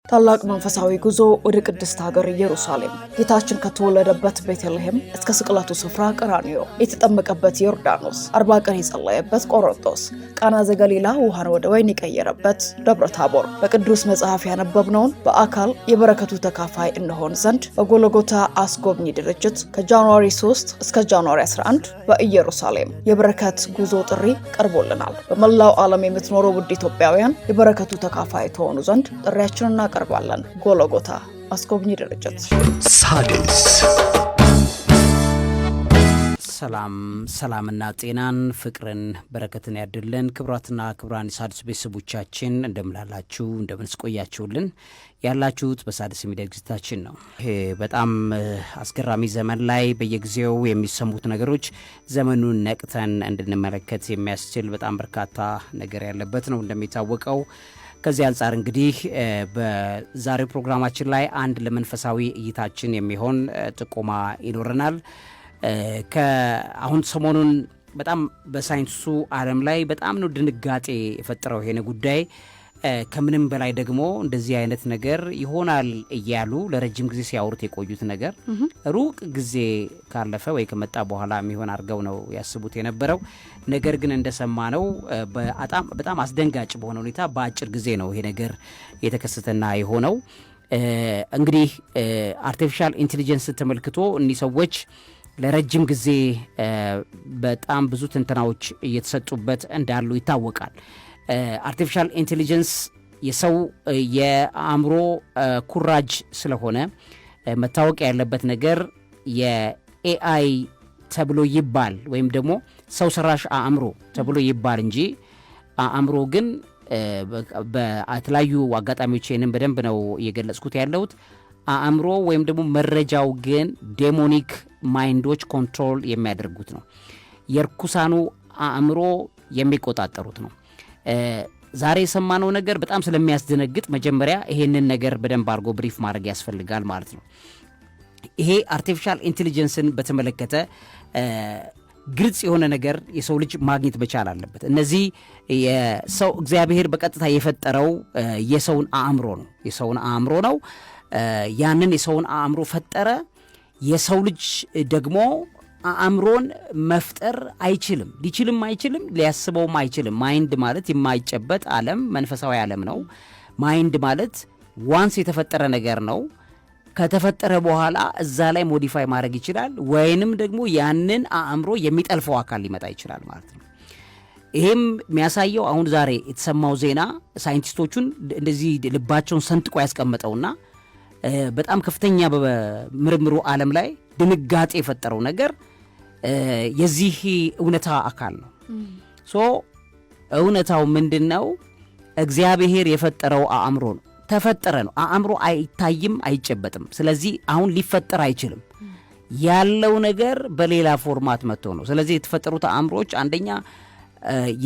ታላቅ መንፈሳዊ ጉዞ ወደ ቅድስት ሀገር ኢየሩሳሌም፣ ጌታችን ከተወለደበት ቤተልሔም እስከ ስቅለቱ ስፍራ ቀራንዮ፣ የተጠመቀበት ዮርዳኖስ፣ 40 ቀን የጸለየበት ቆሮንቶስ፣ ቃና ዘገሊላ ውሃን ወደ ወይን የቀየረበት ደብረ ታቦር፣ በቅዱስ መጽሐፍ ያነበብነውን በአካል የበረከቱ ተካፋይ እንሆን ዘንድ በጎልጎታ አስጎብኚ ድርጅት ከጃንዋሪ 3 እስከ ጃንዋሪ 11 በኢየሩሳሌም የበረከት ጉዞ ጥሪ ቀርቦልናል። በመላው ዓለም የምትኖሩ ውድ ኢትዮጵያውያን የበረከቱ ተካፋይ ተሆኑ ዘንድ ጥሪያችንን እናቀርባለን። ጎልጎታ አስጎብኚ ድርጅት። ሣድስ ሰላምና ጤናን ፍቅርን በረከትን ያድልን። ክብራትና ክብራን የሣድስ ቤተሰቦቻችን እንደምላላችሁ እንደምንስቆያችሁልን ያላችሁት በሣድስ ሚዲያ ዝግጅታችን ነው። ይሄ በጣም አስገራሚ ዘመን ላይ በየጊዜው የሚሰሙት ነገሮች ዘመኑን ነቅተን እንድንመለከት የሚያስችል በጣም በርካታ ነገር ያለበት ነው እንደሚታወቀው። ከዚህ አንጻር እንግዲህ በዛሬው ፕሮግራማችን ላይ አንድ ለመንፈሳዊ እይታችን የሚሆን ጥቆማ ይኖረናል። አሁን ሰሞኑን በጣም በሳይንሱ ዓለም ላይ በጣም ነው ድንጋጤ የፈጠረው ይሄን ጉዳይ። ከምንም በላይ ደግሞ እንደዚህ አይነት ነገር ይሆናል እያሉ ለረጅም ጊዜ ሲያወሩት የቆዩት ነገር ሩቅ ጊዜ ካለፈ ወይ ከመጣ በኋላ የሚሆን አድርገው ነው ያስቡት የነበረው። ነገር ግን እንደሰማነው በጣም አስደንጋጭ በሆነ ሁኔታ በአጭር ጊዜ ነው ይሄ ነገር የተከሰተና የሆነው። እንግዲህ አርቲፊሻል ኢንቴሊጀንስ ተመልክቶ እኒህ ሰዎች ለረጅም ጊዜ በጣም ብዙ ትንተናዎች እየተሰጡበት እንዳሉ ይታወቃል። አርቲፊሻል ኢንቴሊጀንስ የሰው የአእምሮ ኩራጅ ስለሆነ መታወቅ ያለበት ነገር የኤአይ ተብሎ ይባል ወይም ደግሞ ሰው ሰራሽ አእምሮ ተብሎ ይባል እንጂ አእምሮ ግን በተለያዩ አጋጣሚዎች ይህንን በደንብ ነው እየገለጽኩት ያለሁት። አእምሮ ወይም ደግሞ መረጃው ግን ዴሞኒክ ማይንዶች ኮንትሮል የሚያደርጉት ነው። የርኩሳኑ አእምሮ የሚቆጣጠሩት ነው። ዛሬ የሰማነው ነገር በጣም ስለሚያስደነግጥ መጀመሪያ ይሄንን ነገር በደንብ አድርጎ ብሪፍ ማድረግ ያስፈልጋል ማለት ነው። ይሄ አርቲፊሻል ኢንቴሊጀንስን በተመለከተ ግልጽ የሆነ ነገር የሰው ልጅ ማግኘት መቻል አለበት። እነዚህ የሰው እግዚአብሔር በቀጥታ የፈጠረው የሰውን አእምሮ ነው። ያንን የሰውን አእምሮ ፈጠረ። የሰው ልጅ ደግሞ አእምሮን መፍጠር አይችልም፣ ሊያስበውም አይችልም። ማይንድ ማለት የማይጨበጥ ዓለም መንፈሳዊ ዓለም ነው። ማይንድ ማለት ዋንስ የተፈጠረ ነገር ነው። ከተፈጠረ በኋላ እዛ ላይ ሞዲፋይ ማድረግ ይችላል፣ ወይንም ደግሞ ያንን አእምሮ የሚጠልፈው አካል ሊመጣ ይችላል ማለት ነው። ይሄም የሚያሳየው አሁን ዛሬ የተሰማው ዜና ሳይንቲስቶቹን እንደዚህ ልባቸውን ሰንጥቆ ያስቀመጠውና በጣም ከፍተኛ በምርምሩ ዓለም ላይ ድንጋጤ የፈጠረው ነገር የዚህ እውነታ አካል ነው። እውነታው ምንድን ነው? እግዚአብሔር የፈጠረው አእምሮ ነው። ተፈጠረ ነው። አእምሮ አይታይም፣ አይጨበጥም። ስለዚህ አሁን ሊፈጠር አይችልም። ያለው ነገር በሌላ ፎርማት መጥቶ ነው። ስለዚህ የተፈጠሩት አእምሮች አንደኛ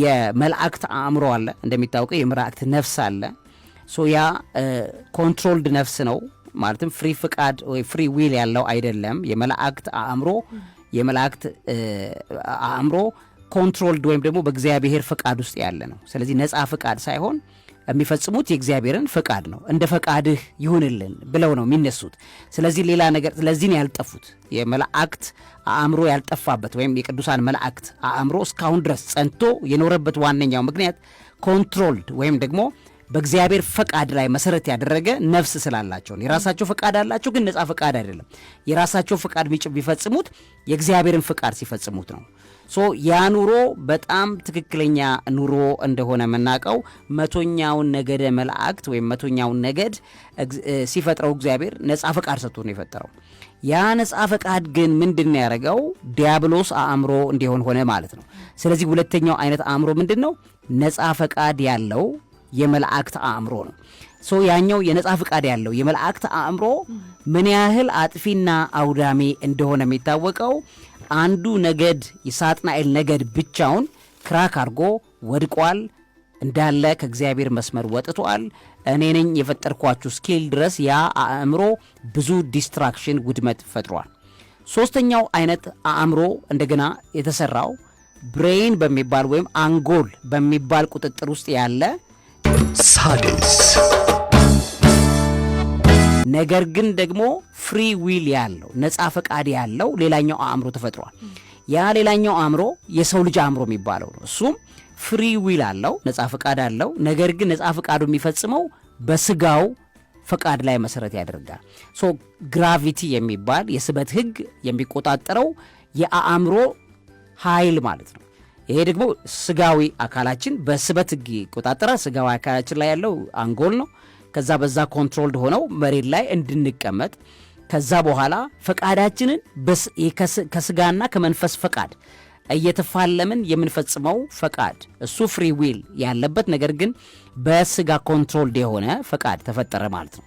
የመላእክት አእምሮ አለ፣ እንደሚታወቀው የመላእክት ነፍስ አለ። ያ ኮንትሮልድ ነፍስ ነው ማለትም ፍሪ ፍቃድ ወይ ፍሪ ዊል ያለው አይደለም። የመላእክት አእምሮ ኮንትሮልድ ወይም ደግሞ በእግዚአብሔር ፍቃድ ውስጥ ያለ ነው። ስለዚህ ነፃ ፍቃድ ሳይሆን የሚፈጽሙት የእግዚአብሔርን ፍቃድ ነው። እንደ ፈቃድህ ይሁንልን ብለው ነው የሚነሱት። ስለዚህ ሌላ ነገር ስለዚህ ነው ያልጠፉት። የመላእክት አእምሮ ያልጠፋበት ወይም የቅዱሳን መላእክት አእምሮ እስካሁን ድረስ ጸንቶ የኖረበት ዋነኛው ምክንያት ኮንትሮልድ ወይም ደግሞ በእግዚአብሔር ፈቃድ ላይ መሰረት ያደረገ ነፍስ ስላላቸው ነው። የራሳቸው ፈቃድ አላቸው፣ ግን ነፃ ፈቃድ አይደለም። የራሳቸው ፈቃድ ቢፈጽሙት የእግዚአብሔርን ፈቃድ ሲፈጽሙት ነው። ያ ኑሮ በጣም ትክክለኛ ኑሮ እንደሆነ የምናውቀው መቶኛውን ነገደ መላእክት ወይም መቶኛውን ነገድ ሲፈጥረው እግዚአብሔር ነፃ ፈቃድ ሰጥቶ ነው የፈጠረው። ያ ነፃ ፈቃድ ግን ምንድን ያደረገው ዲያብሎስ አእምሮ እንዲሆን ሆነ ማለት ነው። ስለዚህ ሁለተኛው አይነት አእምሮ ምንድን ነው? ነፃ ፈቃድ ያለው የመላእክት አእምሮ ነው። ያኛው የነፃ ፈቃድ ያለው የመላእክት አእምሮ ምን ያህል አጥፊና አውዳሚ እንደሆነ የሚታወቀው አንዱ ነገድ የሳጥናኤል ነገድ ብቻውን ክራክ አድርጎ ወድቋል፣ እንዳለ ከእግዚአብሔር መስመር ወጥቷል። እኔ ነኝ የፈጠርኳችሁ ስኬል ድረስ ያ አእምሮ ብዙ ዲስትራክሽን ውድመት ፈጥሯል። ሶስተኛው አይነት አእምሮ እንደገና የተሰራው ብሬን በሚባል ወይም አንጎል በሚባል ቁጥጥር ውስጥ ያለ ሣድስ ነገር ግን ደግሞ ፍሪ ዊል ያለው ነፃ ፈቃድ ያለው ሌላኛው አእምሮ ተፈጥሯል። ያ ሌላኛው አእምሮ የሰው ልጅ አእምሮ የሚባለው ነው። እሱም ፍሪ ዊል አለው፣ ነፃ ፈቃድ አለው። ነገር ግን ነፃ ፈቃዱ የሚፈጽመው በስጋው ፈቃድ ላይ መሰረት ያደርጋል። ሶ ግራቪቲ የሚባል የስበት ህግ የሚቆጣጠረው የአእምሮ ኃይል ማለት ነው። ይሄ ደግሞ ስጋዊ አካላችን በስበት ህግ ይቆጣጠራል። ስጋዊ አካላችን ላይ ያለው አንጎል ነው። ከዛ በዛ ኮንትሮልድ ሆነው መሬት ላይ እንድንቀመጥ ከዛ በኋላ ፈቃዳችንን ከስጋና ከመንፈስ ፈቃድ እየተፋለምን የምንፈጽመው ፈቃድ እሱ ፍሪ ዊል ያለበት ነገር ግን በስጋ ኮንትሮልድ የሆነ ፈቃድ ተፈጠረ ማለት ነው።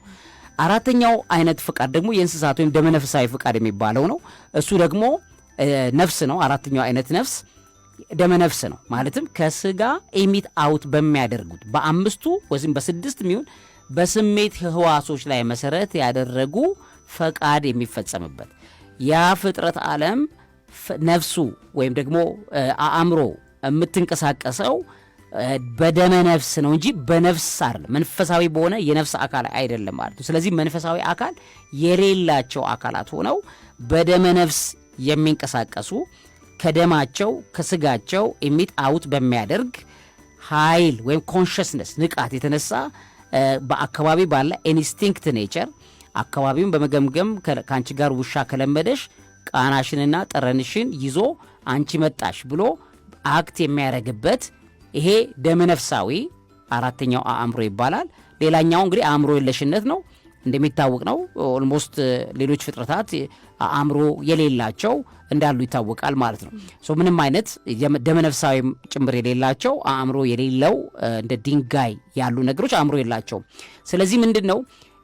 አራተኛው አይነት ፈቃድ ደግሞ የእንስሳት ወይም ደመነፍሳዊ ፈቃድ የሚባለው ነው። እሱ ደግሞ ነፍስ ነው። አራተኛው አይነት ነፍስ ደመነፍስ ነው። ማለትም ከስጋ ኤሚት አውት በሚያደርጉት በአምስቱ ወይም በስድስት የሚሆን በስሜት ህዋሶች ላይ መሰረት ያደረጉ ፈቃድ የሚፈጸምበት ያ ፍጥረት ዓለም ነፍሱ ወይም ደግሞ አእምሮ የምትንቀሳቀሰው በደመ ነፍስ ነው እንጂ በነፍስ አይደለም። መንፈሳዊ በሆነ የነፍስ አካል አይደለም ማለት ነው። ስለዚህ መንፈሳዊ አካል የሌላቸው አካላት ሆነው በደመ ነፍስ የሚንቀሳቀሱ ከደማቸው ከስጋቸው ኢሚት አውት በሚያደርግ ኃይል ወይም ኮንሽስነስ ንቃት የተነሳ በአካባቢ ባለ ኢንስቲንክት ኔቸር አካባቢውን በመገምገም ከአንቺ ጋር ውሻ ከለመደሽ ቃናሽንና ጠረንሽን ይዞ አንቺ መጣሽ ብሎ አክት የሚያደርግበት ይሄ ደመነፍሳዊ አራተኛው አእምሮ ይባላል። ሌላኛው እንግዲህ አእምሮ የለሽነት ነው። እንደሚታወቅ ነው ኦልሞስት ሌሎች ፍጥረታት አእምሮ የሌላቸው እንዳሉ ይታወቃል ማለት ነው። ሶ ምንም አይነት ደመነፍሳዊ ጭምር የሌላቸው አእምሮ የሌለው እንደ ድንጋይ ያሉ ነገሮች አእምሮ የላቸውም። ስለዚህ ምንድነው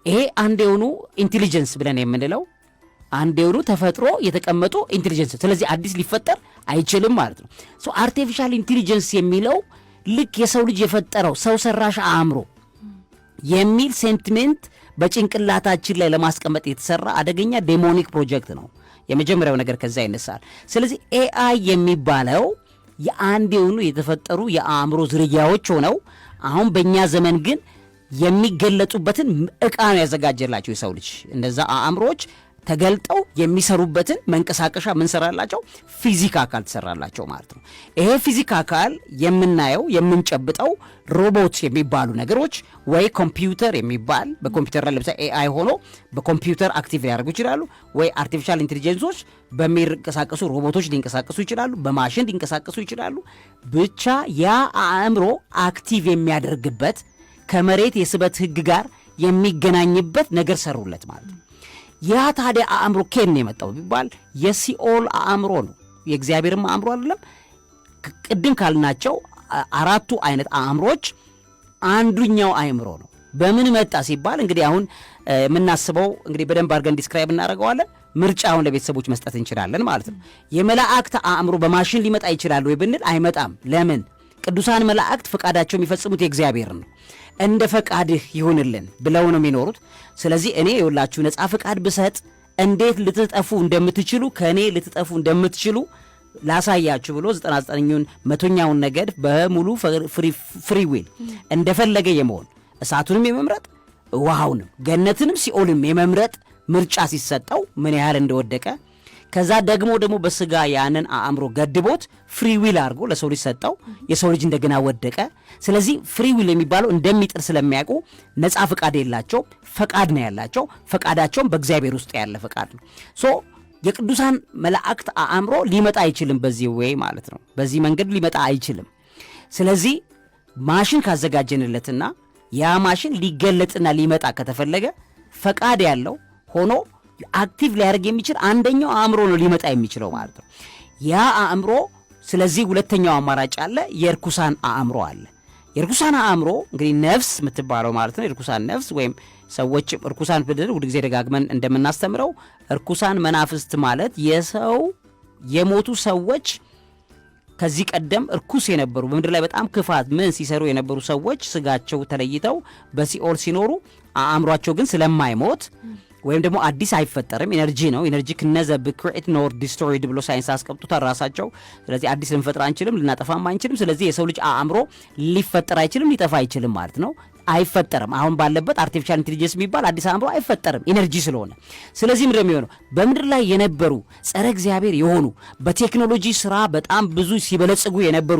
ይሄ አንድ የሆኑ ኢንቴሊጀንስ ብለን የምንለው አንድ የሆኑ ተፈጥሮ የተቀመጡ ኢንቴሊጀንስ፣ ስለዚህ አዲስ ሊፈጠር አይችልም ማለት ነው። ሶ አርቲፊሻል ኢንቴሊጀንስ የሚለው ልክ የሰው ልጅ የፈጠረው ሰው ሰራሽ አእምሮ የሚል ሴንቲሜንት በጭንቅላታችን ላይ ለማስቀመጥ የተሰራ አደገኛ ዴሞኒክ ፕሮጀክት ነው። የመጀመሪያው ነገር ከዛ ይነሳል። ስለዚህ ኤአይ የሚባለው የአንድ የሆኑ የተፈጠሩ የአእምሮ ዝርያዎች ሆነው አሁን በእኛ ዘመን ግን የሚገለጡበትን ዕቃ ነው ያዘጋጀላቸው የሰው ልጅ። እነዛ አእምሮች ተገልጠው የሚሰሩበትን መንቀሳቀሻ ምን ሰራላቸው? ፊዚክ አካል ተሰራላቸው ማለት ነው። ይሄ ፊዚክ አካል የምናየው የምንጨብጠው ሮቦት የሚባሉ ነገሮች ወይ ኮምፒውተር የሚባል በኮምፒውተር ላይ ለምሳሌ ኤአይ ሆኖ በኮምፒውተር አክቲቭ ሊያደርጉ ይችላሉ፣ ወይ አርቲፊሻል ኢንቴሊጀንሶች በሚንቀሳቀሱ ሮቦቶች ሊንቀሳቀሱ ይችላሉ፣ በማሽን ሊንቀሳቀሱ ይችላሉ። ብቻ ያ አእምሮ አክቲቭ የሚያደርግበት ከመሬት የስበት ህግ ጋር የሚገናኝበት ነገር ሰሩለት ማለት ነው። ያ ታዲያ አእምሮ ከየት የመጣው ቢባል የሲኦል አእምሮ ነው። የእግዚአብሔርም አእምሮ አይደለም። ቅድም ካልናቸው አራቱ አይነት አእምሮች አንዱኛው አእምሮ ነው። በምን መጣ ሲባል እንግዲህ አሁን የምናስበው እንግዲህ በደንብ አድርገን ዲስክራይብ እናደርገዋለን። ምርጫውን ለቤተሰቦች መስጠት እንችላለን ማለት ነው። የመላእክት አእምሮ በማሽን ሊመጣ ይችላል ወይ ብንል አይመጣም። ለምን? ቅዱሳን መላእክት ፈቃዳቸው የሚፈጽሙት የእግዚአብሔር ነው። እንደ ፈቃድህ ይሁንልን ብለው ነው የሚኖሩት። ስለዚህ እኔ የሁላችሁ ነፃ ፈቃድ ብሰጥ እንዴት ልትጠፉ እንደምትችሉ ከእኔ ልትጠፉ እንደምትችሉ ላሳያችሁ ብሎ 99ኛውን መቶኛውን ነገድ በሙሉ ፍሪ ዊል እንደፈለገ የመሆን እሳቱንም የመምረጥ ውሃውንም ገነትንም ሲኦልንም የመምረጥ ምርጫ ሲሰጠው ምን ያህል እንደወደቀ ከዛ ደግሞ በስጋ ያንን አእምሮ ገድቦት ፍሪ ዊል አድርጎ ለሰው ልጅ ሰጠው። የሰው ልጅ እንደገና ወደቀ። ስለዚህ ፍሪ ዊል የሚባለው እንደሚጥር ስለሚያውቁ ነፃ ፈቃድ የላቸው፣ ፈቃድ ነው ያላቸው። ፈቃዳቸውም በእግዚአብሔር ውስጥ ያለ ፈቃድ ነው። ሶ የቅዱሳን መላእክት አእምሮ ሊመጣ አይችልም በዚህ ወይ ማለት ነው። በዚህ መንገድ ሊመጣ አይችልም። ስለዚህ ማሽን ካዘጋጀንለትና ያ ማሽን ሊገለጥና ሊመጣ ከተፈለገ ፈቃድ ያለው ሆኖ አክቲቭ ሊያደርግ የሚችል አንደኛው አእምሮ ነው ሊመጣ የሚችለው ማለት ነው። ያ አእምሮ ስለዚህ ሁለተኛው አማራጭ አለ፣ የርኩሳን አእምሮ አለ። የርኩሳን አእምሮ እንግዲህ ነፍስ የምትባለው ማለት ነው። የርኩሳን ነፍስ ወይም ሰዎች እርኩሳን ብድር ሁሉ ጊዜ ደጋግመን እንደምናስተምረው እርኩሳን መናፍስት ማለት የሰው የሞቱ ሰዎች ከዚህ ቀደም እርኩስ የነበሩ በምድር ላይ በጣም ክፋት ምን ሲሰሩ የነበሩ ሰዎች ስጋቸው ተለይተው በሲኦል ሲኖሩ አእምሯቸው ግን ስለማይሞት ወይም ደግሞ አዲስ አይፈጠርም። ኢነርጂ ነው። ኢነርጂ ከነዘብ ክሬት ኖር ዲስትሮይድ ብሎ ሳይንስ አስቀምጡታል ራሳቸው። ስለዚህ አዲስ ልንፈጥር አንችልም፣ ልናጠፋም አንችልም። ስለዚህ የሰው ልጅ አእምሮ ሊፈጠር አይችልም፣ ሊጠፋ አይችልም ማለት ነው። አይፈጠርም። አሁን ባለበት አርቲፊሻል ኢንቴሊጀንስ የሚባል አዲስ አእምሮ አይፈጠርም ኢነርጂ ስለሆነ። ስለዚህ ምንድነው የሚሆነው? በምድር ላይ የነበሩ ጸረ እግዚአብሔር የሆኑ በቴክኖሎጂ ስራ በጣም ብዙ ሲበለጽጉ የነበሩ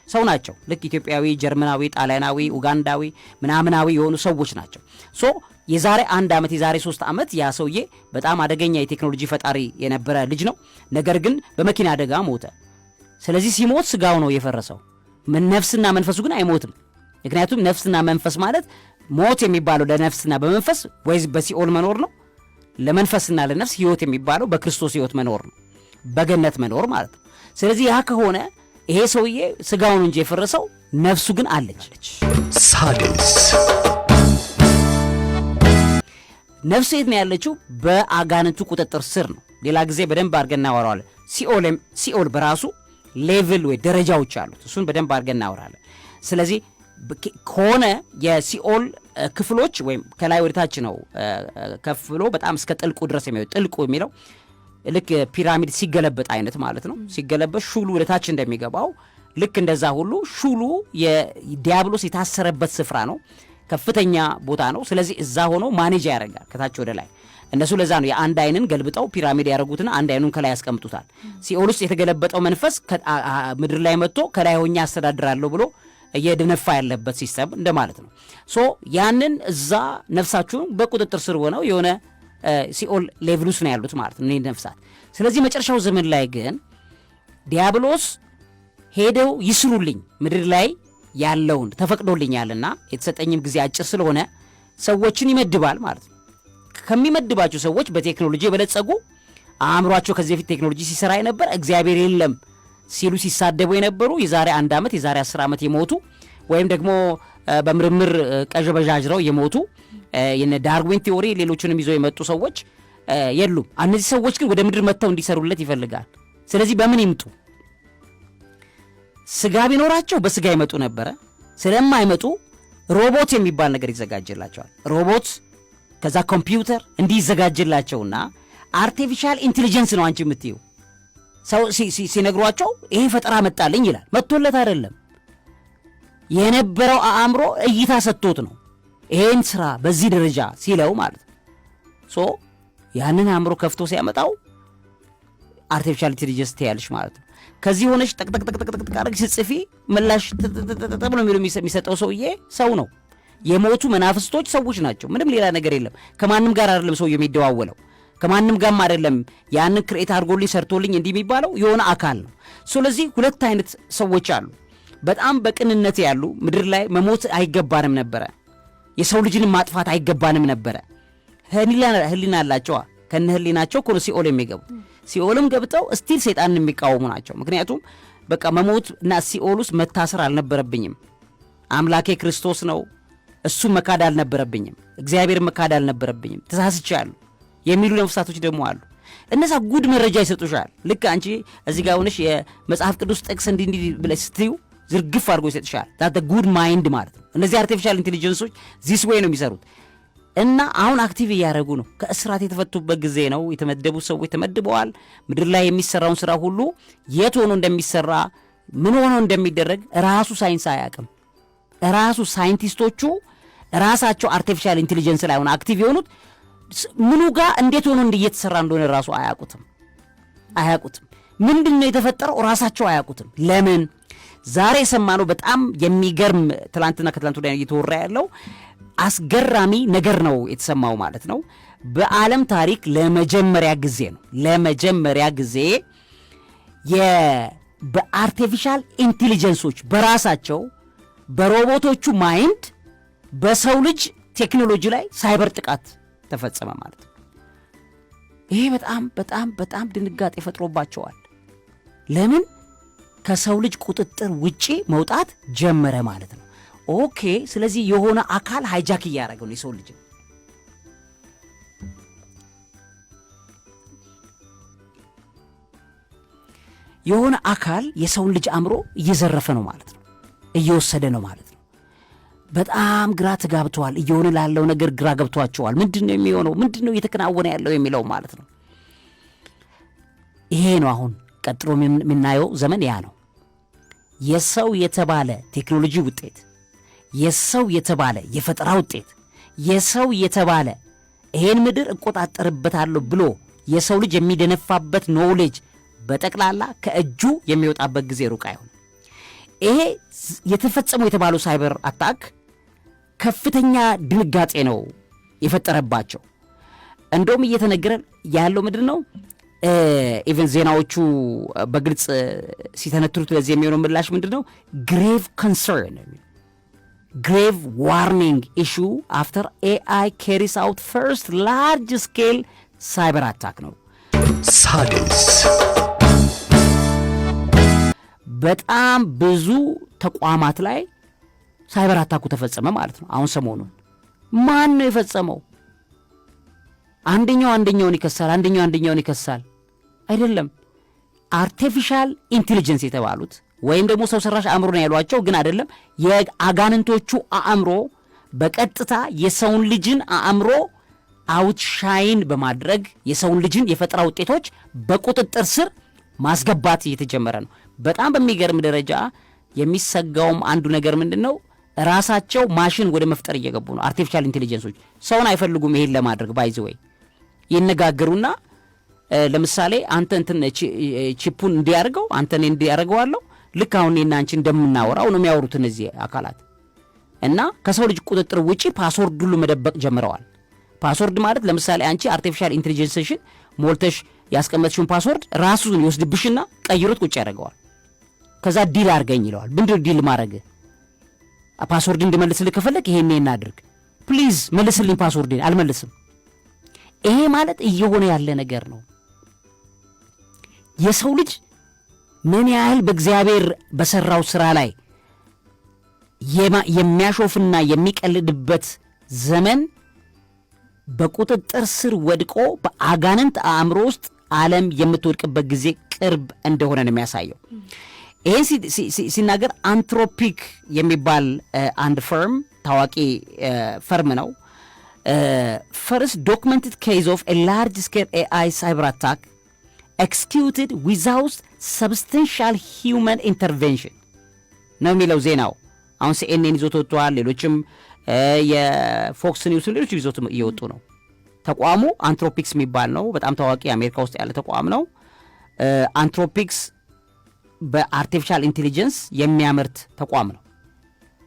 ሰው ናቸው። ልክ ኢትዮጵያዊ፣ ጀርመናዊ፣ ጣሊያናዊ፣ ኡጋንዳዊ ምናምናዊ የሆኑ ሰዎች ናቸው። ሶ የዛሬ 1 ዓመት የዛሬ 3 ዓመት ያ ሰውዬ በጣም አደገኛ የቴክኖሎጂ ፈጣሪ የነበረ ልጅ ነው። ነገር ግን በመኪና አደጋ ሞተ። ስለዚህ ሲሞት ስጋው ነው የፈረሰው፣ ነፍስና መንፈሱ ግን አይሞትም። ምክንያቱም ነፍስና መንፈስ ማለት ሞት የሚባለው ለነፍስና በመንፈስ ወይ በሲኦል መኖር ነው። ለመንፈስና ለነፍስ ህይወት የሚባለው በክርስቶስ ህይወት መኖር ነው፣ በገነት መኖር ማለት ነው። ስለዚህ ያ ከሆነ ይሄ ሰውዬ ስጋውን እንጂ የፈረሰው ነፍሱ ግን አለች። ሳድስ ነፍሱ የት ነው ያለችው? በአጋንንቱ ቁጥጥር ስር ነው። ሌላ ጊዜ በደንብ አድርገን እናወራዋለን። ሲኦል በራሱ ሌቭል ወይ ደረጃዎች አሉት። እሱን በደንብ አድርገን እናወራለን። ስለዚህ ከሆነ የሲኦል ክፍሎች ወይም ከላይ ወደታች ነው ከፍ ብሎ በጣም እስከ ጥልቁ ድረስ የሚወጣ ጥልቁ የሚለው ልክ ፒራሚድ ሲገለበጥ አይነት ማለት ነው። ሲገለበጥ ሹሉ ወደታች እንደሚገባው ልክ እንደዛ ሁሉ ሹሉ የዲያብሎስ የታሰረበት ስፍራ ነው። ከፍተኛ ቦታ ነው። ስለዚህ እዛ ሆኖ ማኔጅ ያደርጋል ከታች ወደ ላይ። እነሱ ለዛ ነው የአንድ አይንን ገልብጠው ፒራሚድ ያደረጉትና አንድ አይኑን ከላይ ያስቀምጡታል። ሲኦል ውስጥ የተገለበጠው መንፈስ ምድር ላይ መጥቶ ከላይ ሆኜ አስተዳድራለሁ ብሎ እየደነፋ ያለበት ሲስተም እንደማለት ነው። ሶ ያንን እዛ ነፍሳችሁን በቁጥጥር ስር ሆነው የሆነ ሲኦል ሌቭሉስ ነው ያሉት ማለት ነው ነፍሳት። ስለዚህ መጨረሻው ዘመን ላይ ግን ዲያብሎስ ሄደው ይስሩልኝ ምድር ላይ ያለውን ተፈቅዶልኛልና የተሰጠኝም ጊዜ አጭር ስለሆነ ሰዎችን ይመድባል ማለት ነው። ከሚመድባቸው ሰዎች በቴክኖሎጂ የበለጸጉ አእምሯቸው ከዚህ በፊት ቴክኖሎጂ ሲሰራ የነበር እግዚአብሔር የለም ሲሉ ሲሳደቡ የነበሩ የዛሬ 1 ዓመት የዛሬ 10 ዓመት የሞቱ ወይም ደግሞ በምርምር ቀዥበዣጅረው የሞቱ የነ ዳርዊን ቲዮሪ ሌሎችንም ይዘው የመጡ ሰዎች የሉም። እነዚህ ሰዎች ግን ወደ ምድር መጥተው እንዲሰሩለት ይፈልጋል። ስለዚህ በምን ይምጡ? ስጋ ቢኖራቸው በስጋ ይመጡ ነበረ። ስለማይመጡ ሮቦት የሚባል ነገር ይዘጋጅላቸዋል። ሮቦት ከዛ ኮምፒውተር እንዲዘጋጅላቸውና አርቲፊሻል ኢንቴሊጀንስ ነው አንቺ የምትይው ሰው ሲነግሯቸው ይሄ ፈጠራ መጣልኝ ይላል። መጥቶለት አይደለም፣ የነበረው አእምሮ እይታ ሰጥቶት ነው ይሄን ስራ በዚህ ደረጃ ሲለው ማለት ነው። ሶ ያንን አእምሮ ከፍቶ ሲያመጣው አርቲፊሻል ኢንቴሊጀንስ ትያለሽ ማለት ነው። ከዚህ ሆነሽ ጠቅጠቅጠቅጠቅጠቅ አድርገሽ ስትጽፊ ምላሽ ተብሎ የሚሰጠው ሰውዬ ሰው ነው። የሞቱ መናፍስቶች ሰዎች ናቸው። ምንም ሌላ ነገር የለም። ከማንም ጋር አይደለም ሰው የሚደዋወለው፣ ከማንም ጋርም አይደለም ያንን ክሬት አድርጎልኝ ሰርቶልኝ እንዲህ የሚባለው የሆነ አካል ነው። ስለዚህ 2 አይነት ሰዎች አሉ። በጣም በቅንነት ያሉ ምድር ላይ መሞት አይገባንም ነበረ፣ የሰው ልጅን ማጥፋት አይገባንም ነበረ። ህሊና አላቸዋ። ከነ ህሊናቸው እኮ ነው ሲኦል የሚገቡት። ሲኦልም ገብተው ስቲል ሰይጣንን የሚቃወሙ ናቸው። ምክንያቱም በቃ መሞት እና ሲኦል ውስጥ መታሰር አልነበረብኝም፣ አምላኬ ክርስቶስ ነው፣ እሱ መካድ አልነበረብኝም፣ እግዚአብሔር መካድ አልነበረብኝም፣ ተሳስቻለሁ የሚሉ ነፍሳቶች ደግሞ አሉ። እነዛ ጉድ መረጃ ይሰጡሻል። ልክ አንቺ እዚህ ጋር ሆነሽ የመጽሐፍ ቅዱስ ጥቅስ እንዲህ ብለሽ ስትዩ ዝርግፍ አድርጎ ይሰጥሻል። ዳት ጉድ ማይንድ ማለት ነው። እነዚህ አርቲፊሻል ኢንቴሊጀንሶች ዚስ ዌይ ነው የሚሰሩት እና አሁን አክቲቭ እያደረጉ ነው። ከእስራት የተፈቱበት ጊዜ ነው። የተመደቡት ሰዎች ተመድበዋል። ምድር ላይ የሚሰራውን ስራ ሁሉ የት ሆኖ እንደሚሰራ ምን ሆኖ እንደሚደረግ ራሱ ሳይንስ አያውቅም። ራሱ ሳይንቲስቶቹ ራሳቸው አርቲፊሻል ኢንቴሊጀንስ ላይ ሆነ አክቲቭ የሆኑት ምኑ ጋር እንዴት ሆኖ እየተሰራ እንደሆነ ራሱ አያውቁትም። ምንድነው የተፈጠረው ራሳቸው አያውቁትም። ለምን? ዛሬ የሰማነው በጣም የሚገርም ትላንትና ከትላንት ወዲያ እየተወራ ያለው አስገራሚ ነገር ነው የተሰማው ማለት ነው። በዓለም ታሪክ ለመጀመሪያ ጊዜ በአርቲፊሻል ኢንቴሊጀንሶች በራሳቸው በሮቦቶቹ ማይንድ በሰው ልጅ ቴክኖሎጂ ላይ ሳይበር ጥቃት ተፈጸመ ማለት ነው። ይሄ በጣም በጣም በጣም ድንጋጤ ፈጥሮባቸዋል። ለምን? ከሰው ልጅ ቁጥጥር ውጪ መውጣት ጀመረ ማለት ነው። ኦኬ፣ ስለዚህ የሆነ አካል ሃይጃክ እያደረገው ነው የሰው ልጅ። የሆነ አካል የሰውን ልጅ አእምሮ እየዘረፈ ነው ማለት ነው፣ እየወሰደ ነው ማለት ነው። በጣም ግራ ተጋብተዋል። እየሆነ ላለው ነገር ግራ ገብቷቸዋል። ምንድነው የሚሆነው? ምንድነው እየተከናወነ ያለው የሚለው ማለት ነው። ይሄ ነው አሁን ቀጥሎ የምናየው ዘመን ያ ነው። የሰው የተባለ ቴክኖሎጂ ውጤት የሰው የተባለ የፈጠራ ውጤት የሰው የተባለ ይሄን ምድር እቆጣጠርበታለሁ ብሎ የሰው ልጅ የሚደነፋበት ኖውሌጅ በጠቅላላ ከእጁ የሚወጣበት ጊዜ ሩቅ አይሆን። ይሄ የተፈጸመው የተባለው ሳይበር አታክ ከፍተኛ ድንጋጤ ነው የፈጠረባቸው። እንደውም እየተነገረ ያለው ምንድን ነው ኢቨን ዜናዎቹ በግልጽ ሲተነትሩት ለዚህ የሚሆነው ምላሽ ምንድን ነው? ግሬቭ ኮንሰርን grave warning issue after AI carries out first large scale cyber attack ነው። ሳድስ በጣም ብዙ ተቋማት ላይ ሳይበር አታኩ ተፈጸመ ማለት ነው። አሁን ሰሞኑን ማን ነው የፈጸመው? አንደኛውን ይከሳል አይደለም። አርቲፊሻል ኢንቴሊጀንስ የተባሉት ወይም ደግሞ ሰው ሰራሽ አእምሮ ነው ያሏቸው፣ ግን አይደለም። የአጋንንቶቹ አእምሮ በቀጥታ የሰውን ልጅን አእምሮ አውትሻይን በማድረግ የሰውን ልጅን የፈጠራ ውጤቶች በቁጥጥር ስር ማስገባት እየተጀመረ ነው። በጣም በሚገርም ደረጃ የሚሰጋውም አንዱ ነገር ምንድነው? ራሳቸው ማሽን ወደ መፍጠር እየገቡ ነው። አርቲፊሻል ኢንቴሊጀንሶች ሰውን አይፈልጉም ይሄን ለማድረግ ባይዘወይ ይነጋገሩና ለምሳሌ አንተ እንትን ቺፑን እንዲያርገው አንተን እንዲያርገዋለሁ ልክ አሁን እኔና አንቺ እንደምናወራው ነው የሚያወሩት እነዚህ አካላት እና ከሰው ልጅ ቁጥጥር ውጪ ፓስወርድ ሁሉ መደበቅ ጀምረዋል። ፓስወርድ ማለት ለምሳሌ አንቺ አርቲፊሻል ኢንቴሊጀንስሽን ሞልተሽ ያስቀመጥሽውን ፓስወርድ ራሱን ይወስድብሽና ቀይሮት ቁጭ ያደርገዋል። ከዛ ዲል አድርገኝ ይለዋል። ምንድነው ዲል ማድረግ? ፓስወርድ እንድመልስልህ ከፈለክ ይሄን እናድርግ፣ ፕሊዝ መልስልኝ ፓስወርድን። አልመልስም። ይሄ ማለት እየሆነ ያለ ነገር ነው። የሰው ልጅ ምን ያህል በእግዚአብሔር በሰራው ስራ ላይ የሚያሾፍና የሚቀልድበት ዘመን በቁጥጥር ስር ወድቆ በአጋንንት አእምሮ ውስጥ ዓለም የምትወድቅበት ጊዜ ቅርብ እንደሆነ ነው የሚያሳየው። ይህን ሲናገር አንትሮፒክ የሚባል አንድ ፈርም ታዋቂ ፈርም ነው። ፈርስት ዶክመንትድ ኬዝ ኦፍ ኤ ላርጅ ስኬል ኤአይ ሳይበር አታክ ኤክስኪዩትድ ዊዛውት ሰብስታንሻል ሂውመን ኢንተርቬንሽን ነው የሚለው ዜናው። አሁን ሲኤንኤን ይዞት ወጥቷል። ሌሎችም የፎክስ ኒውስ ሌሎች ይዞት እየወጡ ነው። ተቋሙ አንትሮፒክስ የሚባል ነው። በጣም ታዋቂ አሜሪካ ውስጥ ያለ ተቋም ነው። አንትሮፒክስ በአርቲፊሻል ኢንቴሊጀንስ የሚያመርት ተቋም ነው።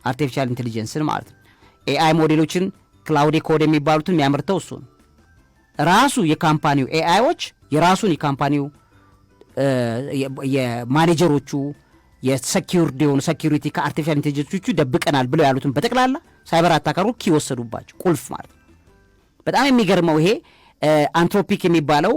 አርቲፊሻል ኢንቴሊጀንስን ማለት ነው። ኤአይ ሞዴሎችን ክላውድ ኮድ የሚባሉትን የሚያመርተው እሱ ነው። ራሱ የካምፓኒው ኤአይዎች የራሱን የካምፓኒው የማኔጀሮቹ የሴኪዩሪቲ የሆኑ ሴኪዩሪቲ ከአርቲፊሻል ኢንቴሊጀንሶቹ ደብቀናል ብለው ያሉትን በጠቅላላ ሳይበር አታካሩ ይወሰዱባቸው ቁልፍ ማለት ነው። በጣም የሚገርመው ይሄ አንትሮፒክ የሚባለው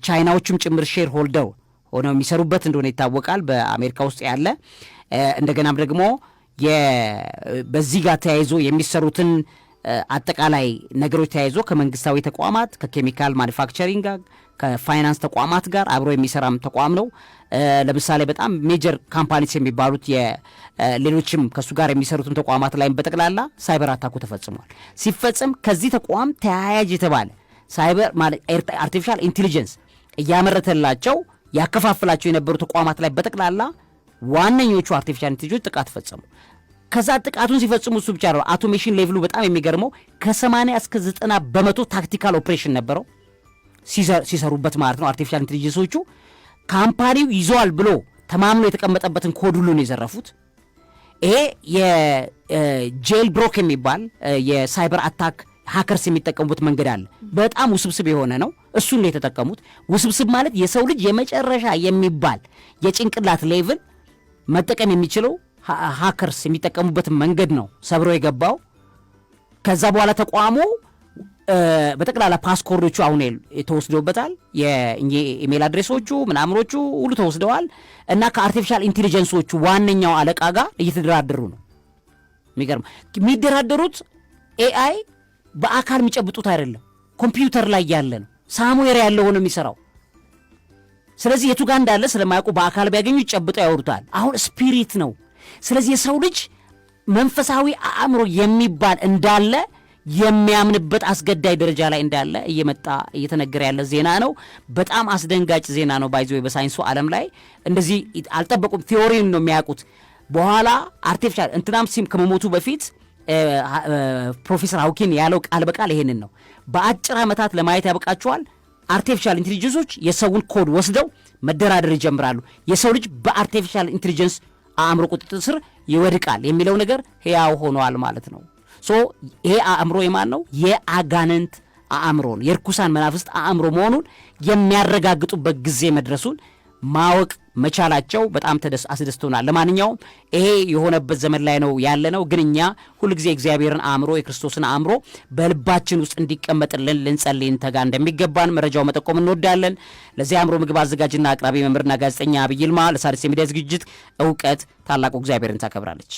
ቻይናዎቹም ጭምር ሼር ሆልደር ሆነው የሚሰሩበት እንደሆነ ይታወቃል። በአሜሪካ ውስጥ ያለ እንደገናም ደግሞ በዚህ ጋር ተያይዞ የሚሰሩትን አጠቃላይ ነገሮች ተያይዞ ከመንግስታዊ ተቋማት ከኬሚካል ማኒፋክቸሪንግ ጋር ከፋይናንስ ተቋማት ጋር አብሮ የሚሰራም ተቋም ነው። ለምሳሌ በጣም ሜጀር ካምፓኒስ የሚባሉት ሌሎችም ከሱ ጋር የሚሰሩትን ተቋማት ላይም በጠቅላላ ሳይበር አታኩ ተፈጽሟል። ሲፈጽም ከዚህ ተቋም ተያያዥ የተባለ ሳይበር ማለት አርቲፊሻል ኢንቴሊጀንስ እያመረተላቸው ያከፋፍላቸው የነበሩ ተቋማት ላይ በጠቅላላ ዋነኞቹ አርቲፊሻል ኢንቴሊጀንስ ጥቃት ፈጸሙ። ከዛ ጥቃቱን ሲፈጽሙ እሱ ብቻ ነው። አውቶሜሽን ሌቭሉ በጣም የሚገርመው ከ80 እስከ 90% ታክቲካል ኦፕሬሽን ነበረው ሲሰሩበት ማለት ነው። አርቲፊሻል ኢንቴሊጀንሶቹ ካምፓኒው ይዟል ብሎ ተማምኖ የተቀመጠበትን ኮድ ሁሉ ነው የዘረፉት። ይሄ የጄል ብሮክ የሚባል የሳይበር አታክ ሃከርስ የሚጠቀሙበት መንገድ አለ። በጣም ውስብስብ የሆነ ነው። እሱን ነው የተጠቀሙት። ውስብስብ ማለት የሰው ልጅ የመጨረሻ የሚባል የጭንቅላት ሌቭል መጠቀም የሚችለው ሃከርስ የሚጠቀሙበት መንገድ ነው ሰብሮ የገባው። ከዛ በኋላ ተቋሙ በጠቅላላ ፓስኮርዶቹ አሁን ተወስደውበታል። የኢሜል አድሬሶቹ ምናምኖቹ ሁሉ ተወስደዋል እና ከአርቲፊሻል ኢንቴሊጀንሶቹ ዋነኛው አለቃ ጋር እየተደራደሩ ነው። የሚደራደሩት ኤአይ በአካል የሚጨብጡት አይደለም፣ ኮምፒውተር ላይ ያለ ነው። ሳሙዌር ያለ ሆኖ የሚሰራው። ስለዚህ የቱ ጋር እንዳለ ስለማያውቁ በአካል ቢያገኙ ጨብጠው ያወሩታል። አሁን ስፒሪት ነው። ስለዚህ የሰው ልጅ መንፈሳዊ አእምሮ የሚባል እንዳለ የሚያምንበት አስገዳይ ደረጃ ላይ እንዳለ እየመጣ እየተነገረ ያለ ዜና ነው። በጣም አስደንጋጭ ዜና ነው። ባይዘው በሳይንሱ ዓለም ላይ እንደዚህ አልጠበቁም። ቲዮሪን ነው የሚያውቁት። በኋላ አርቲፊሻል እንትናም ሲም ከመሞቱ በፊት ፕሮፌሰር ሃውኪን ያለው ቃል በቃል ይሄንን ነው። በአጭር ዓመታት ለማየት ያበቃቸዋል። አርቲፊሻል ኢንቴሊጀንሶች የሰውን ኮድ ወስደው መደራደር ይጀምራሉ። የሰው ልጅ በአርቲፊሻል ኢንቴሊጀንስ አእምሮ ቁጥጥር ስር ይወድቃል የሚለው ነገር ሕያው ሆኗል ማለት ነው። ይሄ አእምሮ የማን ነው? የአጋንንት አእምሮን የርኩሳን መናፍስት አእምሮ መሆኑን የሚያረጋግጡበት ጊዜ መድረሱን ማወቅ መቻላቸው በጣም አስደስቶናል። ለማንኛውም ይሄ የሆነበት ዘመን ላይ ነው ያለነው። ግን እኛ ሁልጊዜ እግዚአብሔርን አእምሮ የክርስቶስን አእምሮ በልባችን ውስጥ እንዲቀመጥልን ልንጸልይ እንተጋ እንደሚገባን መረጃው መጠቆም እንወዳለን። ለዚህ አእምሮ ምግብ አዘጋጅና አቅራቢ መምህርና ጋዜጠኛ ዐቢይ ይልማ ለሣድስ የሚዲያ ዝግጅት እውቀት ታላቁ እግዚአብሔርን ታከብራለች።